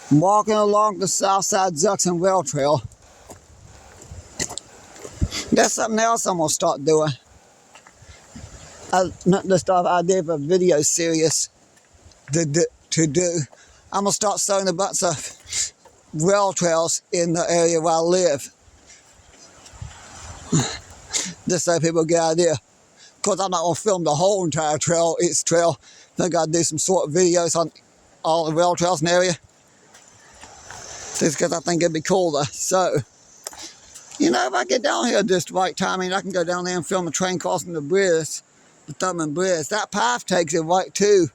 I'm walking along the south side Junction Rail Trail. That's something else I'm going to start doing. Not the stuff I did for a video series to do. I'm going to start sewing a bunch of rail trails in the area where I live. Just so people get an idea. Of course, I'm not going to film the whole entire trail, each trail. I think I'll do some short videos on all the rail trails in the area. Just because I think it'd be cooler. So, you know, if I get down here just right timing, I can go down there and film a train crossing the bridge, the Thurman Bridge. That path takes it right to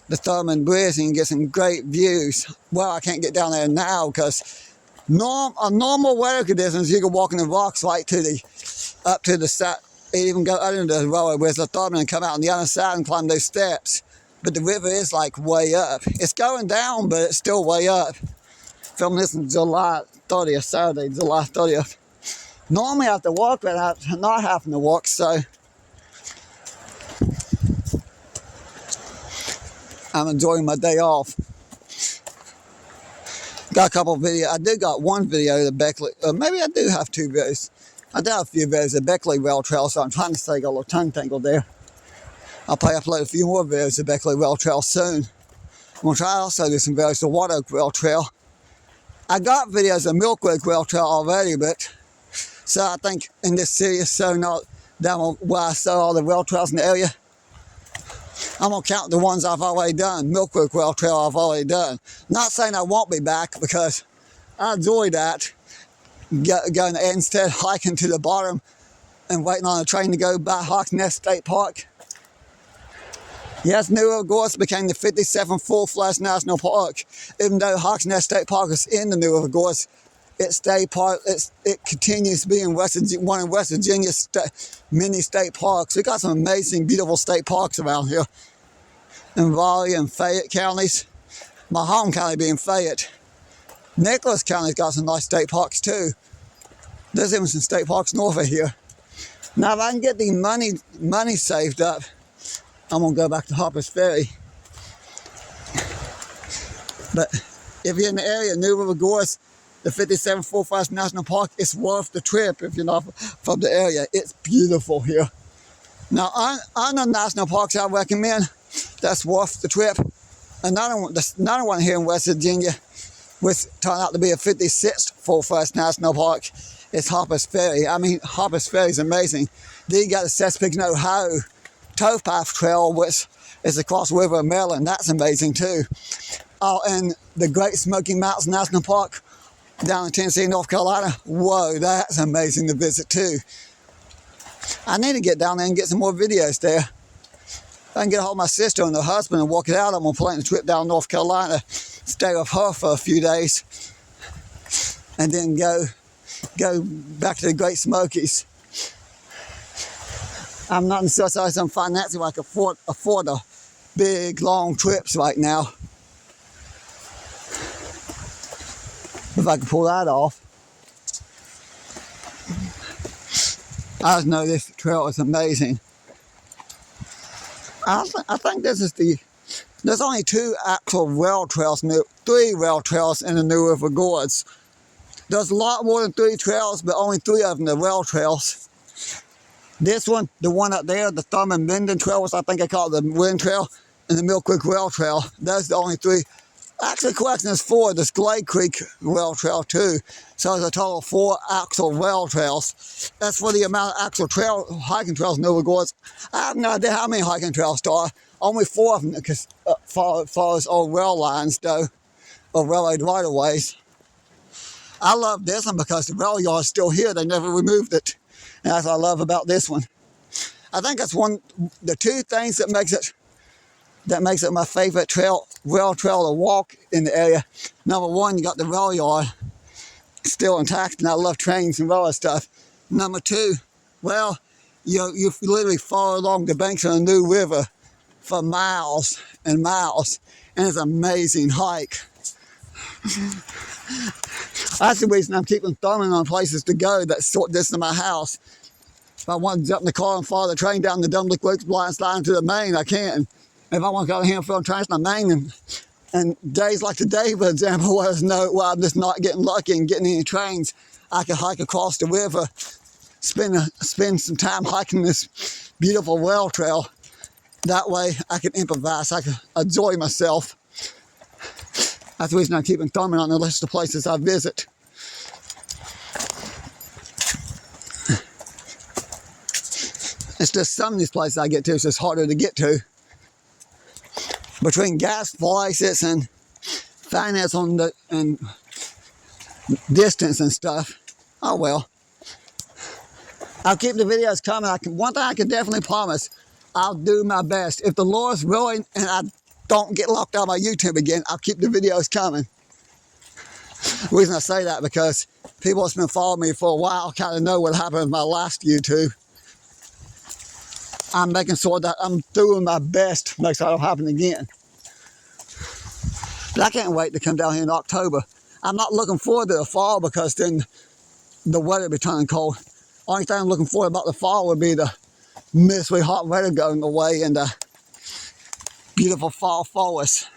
the Thurman Bridge and you can get some great views. Well, I can't get down there now because normal weather conditions, you can walk in the rocks right to the, up to the side, even go under the railway where's the Thurman and come out on the other side and climb those steps. But the river is like way up. It's going down, but it's still way up. Filming this on July 30th, Saturday, July 30th. Normally I have to walk, but I'm not having to walk, so I'm enjoying my day off. Got a couple of videos. I did got one video of the Beckley, maybe I do have two videos. I do have a few videos of the Beckley Rail Trail, so I'm trying to say I got a little tongue tangled there. I'll probably upload a few more videos of the Beckley Rail Trail soon. I'm going to try also do some videos of the White Oak Rail Trail. I got videos of Milk Oak Rail Trail already, but so I think in this series, so not down where I saw all the rail trails in the area, I'm going to count the ones I've already done. Milk Oak Rail Trail I've already done. Not saying I won't be back because I enjoy that. Going instead hiking to the bottom and waiting on a train to go by Hawks Nest State Park. Yes, New River Gorge became the 57th full-fledged national park. Even though Hawks Nest State Park is in the New River Gorge, it continues to be in one of West Virginia's many state parks. We got some amazing, beautiful state parks around here. In Raleigh and Fayette counties. My home county being Fayette. Nicholas County's got some nice state parks too. There's even some state parks north of here. Now if I can get the money saved up, I'm going to go back to Harper's Ferry. But if you're in the area, New River Gorge, the 57th full-fledged national park, it's worth the trip if you're not from the area. It's beautiful here. Now, on the national parks I recommend, that's worth the trip. Another one here in West Virginia, which turned out to be a 56th full-fledged national park, is Harper's Ferry. I mean, Harper's Ferry is amazing. Then you got the Chesapeake, Ohio Towpath Trail, which is across the river of Maryland. That's amazing too. And the Great Smoky Mountains National Park down in Tennessee, North Carolina. Whoa, that's amazing to visit too. I need to get down there and get some more videos there. If I can get a hold of my sister and her husband and walk it out, I'm going to plan a trip down North Carolina, stay with her for a few days, and then go back to the Great Smokies. I'm not in such a some financially I can afford a big, long trips right now. If I can pull that off. I just know this trail is amazing. I think this is there's only two actual rail trails, three rail trails in the New River Gorge. There's a lot more than 3 trails, but only 3 of them are rail trails. This one, the one up there, the Thurman Minden Trail, which I think I call it the Wind Trail, and the Mill Creek Rail Trail. Those are the only 3. Actually, correction is 4. There's Glade Creek Rail Trail too. So there's a total of 4 actual rail trails. That's for the amount of actual hiking trails in New River Gorge. I have no idea how many hiking trails there are. Only 4 of them, because follows old rail lines though, or railroad right-of-ways. I love this one because the rail yard is still here. They never removed it. And that's what I love about this one. I think that's the 2 things that makes it my favorite rail trail to walk in the area. Number 1, you got the rail yard still intact, and I love trains and railroad stuff. Number 2, well, you literally follow along the banks of the New River for miles and miles, and it's an amazing hike. That's the reason I'm keeping thumbing on places to go that's short distance to my house. If I want to jump in the car and follow the train down the Dumblick Works blind slide to the main, I can. If I want to go to Hamfield and Trans to the main and And days like today, for example, where I'm just not getting lucky and getting any trains, I can hike across the river, spend some time hiking this beautiful rail trail. That way I can improvise, I can enjoy myself. That's the reason I keep thumbing on the list of places I visit. It's just some of these places I get to, it's just harder to get to. Between gas prices and finance and distance and stuff. Oh well. I'll keep the videos coming. One thing I can definitely promise, I'll do my best. If the Lord's willing and I don't get locked out of my YouTube again, I'll keep the videos coming. The reason I say that because people that's been following me for a while kind of know what happened with my last YouTube. I'm making sure that I'm doing my best to make sure it don't happen again. But I can't wait to come down here in October. I'm not looking forward to the fall because then the weather will be turning cold. Only thing I'm looking forward about the fall would be the misty hot weather going away and the beautiful fall forest.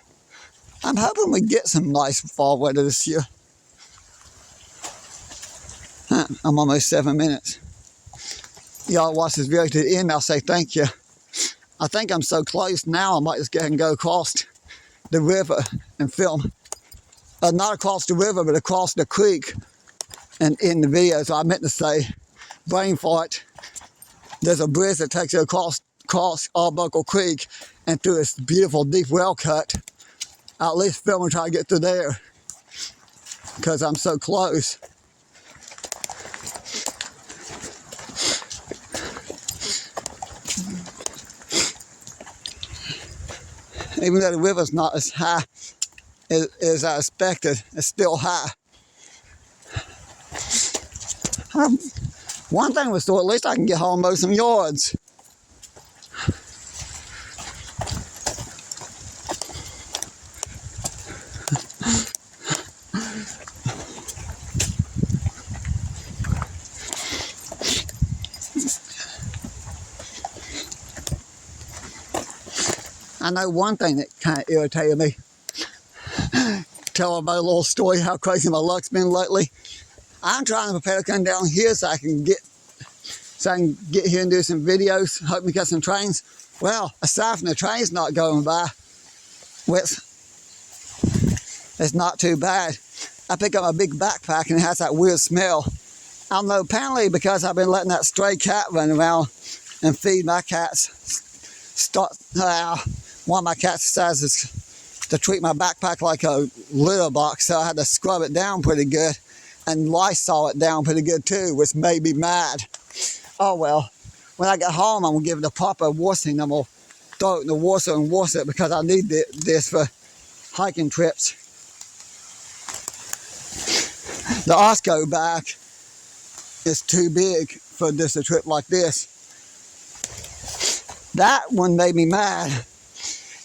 I'm hoping we get some nice fall weather this year. I'm almost 7 minutes. Y'all watch this video to the end, I'll say thank you. I think I'm so close now, I might just go ahead and go across the river and film. Not across the river, but across the creek and in the video. So I meant to say, brain fart, there's a bridge that takes you across Arbuckle Creek and through this beautiful deep well cut. I'll at least film and try to get through there because I'm so close. Even though the river's not as high as I expected, it's still high. One thing was, so at least I can get home and mow some yards. I know one thing that kind of irritated me. Tell about a little story how crazy my luck's been lately. I'm trying to prepare to come down here so I can get here and do some videos, hoping to get some trains. Well, aside from the trains not going by, it's not too bad. I pick up my big backpack and it has that weird smell. I don't know, apparently because I've been letting that stray cat run around and feed my cats. One of my cats decides to treat my backpack like a litter box, so I had to scrub it down pretty good and Lysol it down pretty good too, which made me mad. Oh well, when I get home, I'm going to give it a proper washing. I'm going to throw it in the washer and wash it because I need this for hiking trips. The Osco bag is too big for just a trip like this. That one made me mad.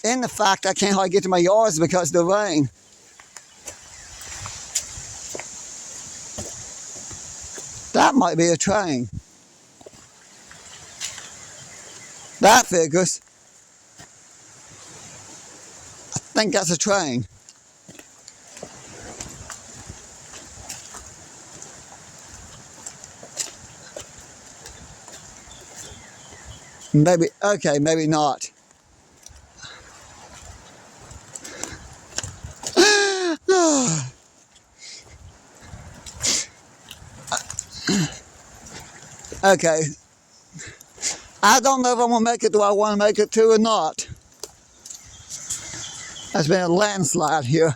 And the fact I can't hardly get to my yards because of the rain. That might be a train. That figures. I think that's a train. Maybe, okay, maybe not. Okay. I don't know if I'm going to make it. Do I want to make it to or not? There's been a landslide here.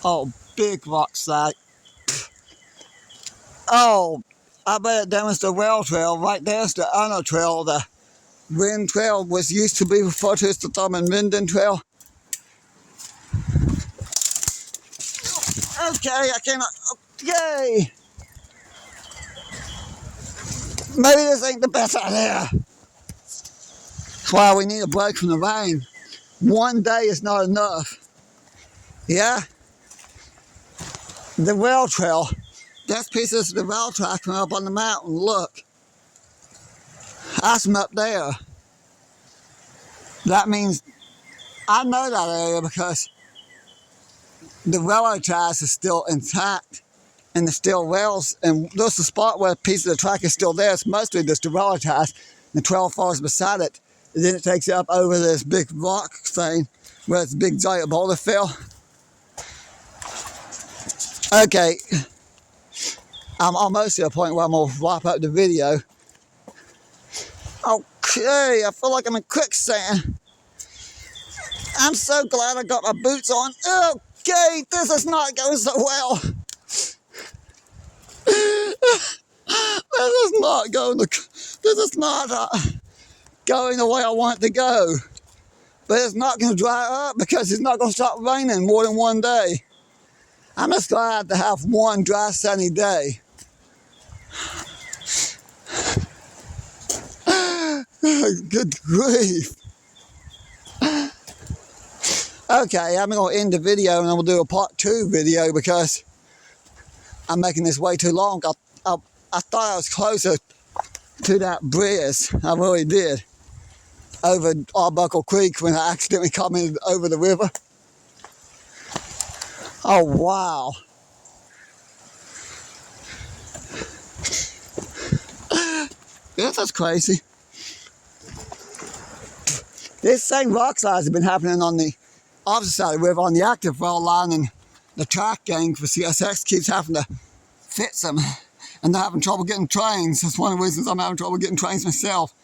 Oh, big rock slide. Oh, I bet that was the rail trail. Right there's the other trail. The Wind Trail was used to be referred to as the Thurman Minden Trail. Okay, I cannot. Yay! Maybe this ain't the best idea. That's why we need a break from the rain. One day is not enough. Yeah? The rail trail. There's pieces of the rail track from up on the mountain. Look. That's from up there. That means I know that area because the railroad ties is still intact and there's still rails. And there's a spot where a piece of the track is still there. It's mostly just the railroad ties. The trail falls beside it. And then it takes you up over this big rock thing where it's a big giant boulder fill. Okay. I'm almost to a point where I'm going to wrap up the video. Okay, I feel like I'm in quicksand. I'm so glad I got my boots on. Okay, this is not going so well. This is not going the way I want it to go. But it's not going to dry up because it's not going to stop raining more than one day. I'm just glad to have one dry, sunny day. Good grief. Okay, I'm going to end the video and I'm going to do a part 2 video because I'm making this way too long. I thought I was closer to that bridge. I really did. Over Arbuckle Creek when I accidentally commented over the river. Oh, wow. This is crazy. This same rock slides have been happening on the opposite side of the river on the active rail line, and the track gang for CSX keeps having to fix them. And they're having trouble getting trains. That's one of the reasons I'm having trouble getting trains myself.